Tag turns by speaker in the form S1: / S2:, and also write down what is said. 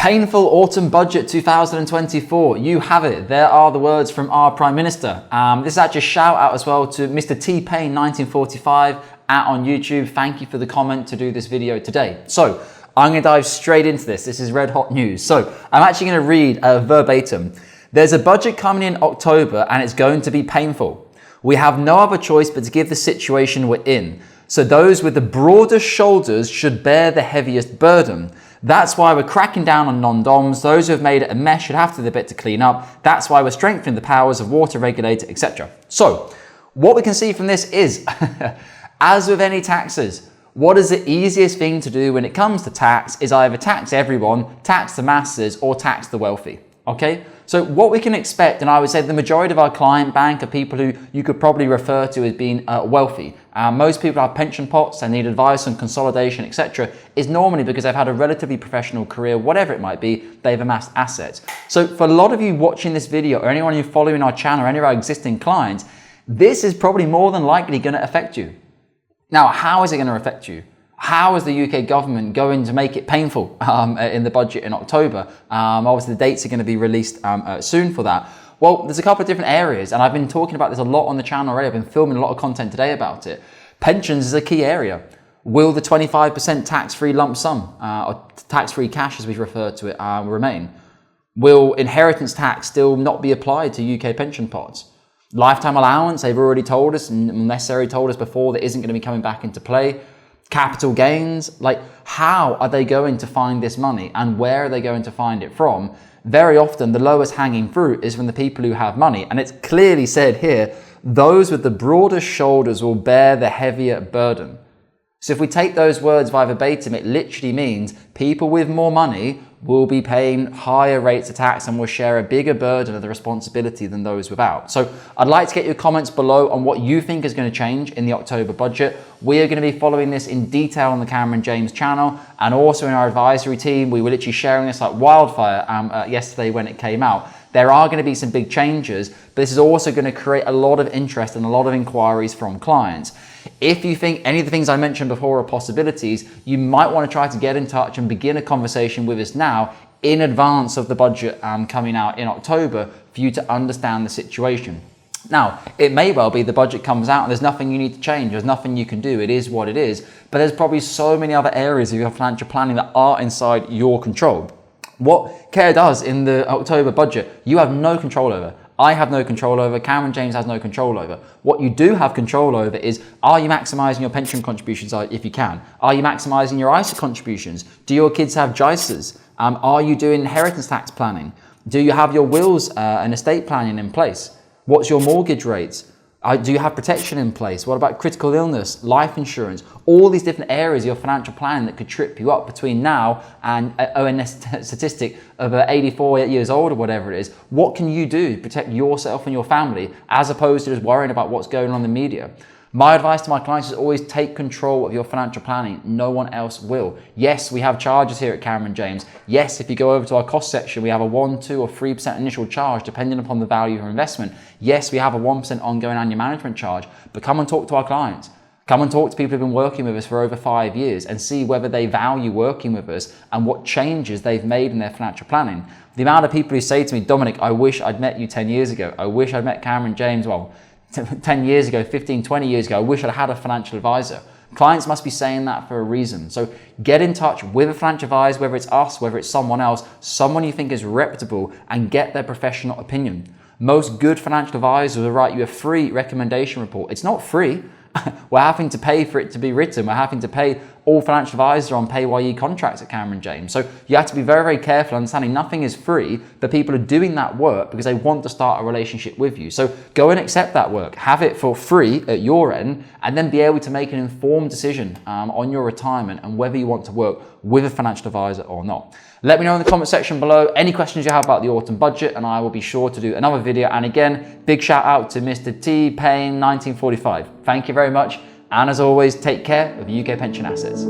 S1: Painful autumn budget 2024. You have it. There are the words from our Prime Minister. This is actually a shout out as well to Mr. T Pain 1945 on YouTube. Thank you for the comment to do this video today. So I'm going to dive straight into this. This is red hot news. So I'm actually going to read verbatim. There's a budget coming in October and it's going to be painful. We have no other choice but to give the situation we're in. So those with the broadest shoulders should bear the heaviest burden. That's why we're cracking down on non-doms. Those who have made it a mess should have to do the bit to clean up. That's why we're strengthening the powers of water regulator, etc. So what we can see from this is, as with any taxes, what is the easiest thing to do when it comes to tax is either tax everyone, tax the masses, or tax the wealthy. Okay? So what we can expect, and I would say the majority of our client bank are people who you could probably refer to as being wealthy. Most people have pension pots, they need advice on consolidation, etc. is normally because they've had a relatively professional career, whatever it might be, they've amassed assets. So for a lot of you watching this video, or anyone who's following our channel, or any of our existing clients, this is probably more than likely going to affect you. Now, how is it going to affect you? How is the UK government going to make it painful in the budget in October? Obviously, the dates are going to be released soon for that. Well, there's a couple of different areas, and I've been talking about this a lot on the channel already. I've been filming a lot of content today about it. Pensions is a key area. Will the 25% tax-free lump sum, or tax-free cash as we refer to it, remain? Will inheritance tax still not be applied to UK pension pots? Lifetime allowance, they've already told us, and necessarily told us before, that isn't going to be coming back into play. Capital gains, like how are they going to find this money and where are they going to find it from? Very often the lowest hanging fruit is from the people who have money, and it's clearly said here, those with the broadest shoulders will bear the heavier burden. So if we take those words by verbatim, it literally means people with more money will be paying higher rates of tax and will share a bigger burden of the responsibility than those without. So I'd like to get your comments below on what you think is going to change in the October budget. We are going to be following this in detail on the Cameron James channel and also in our advisory team. We were literally sharing this like wildfire yesterday when it came out. There are going to be some big changes, but this is also going to create a lot of interest and a lot of inquiries from clients. If you think any of the things I mentioned before are possibilities, you might want to try to get in touch and begin a conversation with us now in advance of the budget coming out in October for you to understand the situation. Now, it may well be the budget comes out and there's nothing you need to change, there's nothing you can do, it is what it is, but there's probably so many other areas of your financial planning that are inside your control. What CARE does in the October budget, you have no control over. I have no control over, Cameron James has no control over. What you do have control over is, are you maximising your pension contributions if you can? Are you maximising your ISA contributions? Do your kids have JISAs? Are you doing inheritance tax planning? Do you have your wills and estate planning in place? What's your mortgage rates? Do you have protection in place? What about critical illness, life insurance? All these different areas of your financial planning that could trip you up between now and ONS statistic of 84 years old or whatever it is. What can you do to protect yourself and your family as opposed to just worrying about what's going on in the media? My advice to my clients is always take control of your financial planning. No one else will. Yes, we have charges here at Cameron James. Yes, if you go over to our cost section, we have a 1, 2 or 3% initial charge depending upon the value of your investment. Yes, we have a 1% ongoing annual management charge, but come and talk to our clients. Come and talk to people who've been working with us for over 5 years and see whether they value working with us and what changes they've made in their financial planning. The amount of people who say to me, Dominic, I wish I'd met you 10 years ago. I wish I'd met Cameron James, 10 years ago, 15, 20 years ago, I wish I'd had a financial advisor. Clients must be saying that for a reason. So get in touch with a financial advisor, whether it's us, whether it's someone else, someone you think is reputable, and get their professional opinion. Most good financial advisors will write you a free recommendation report. It's not free. We're having to pay for it to be written. We're having to pay all financial advisors on PAYE contracts at Cameron James. So you have to be very, very careful understanding nothing is free, but people are doing that work because they want to start a relationship with you. So go and accept that work, have it for free at your end, and then be able to make an informed decision on your retirement and whether you want to work with a financial advisor or not. Let me know in the comment section below any questions you have about the autumn budget, and I will be sure to do another video. And again, big shout out to Mr. T Pain 1945. Thank you very much. And as always, take care of UK pension assets.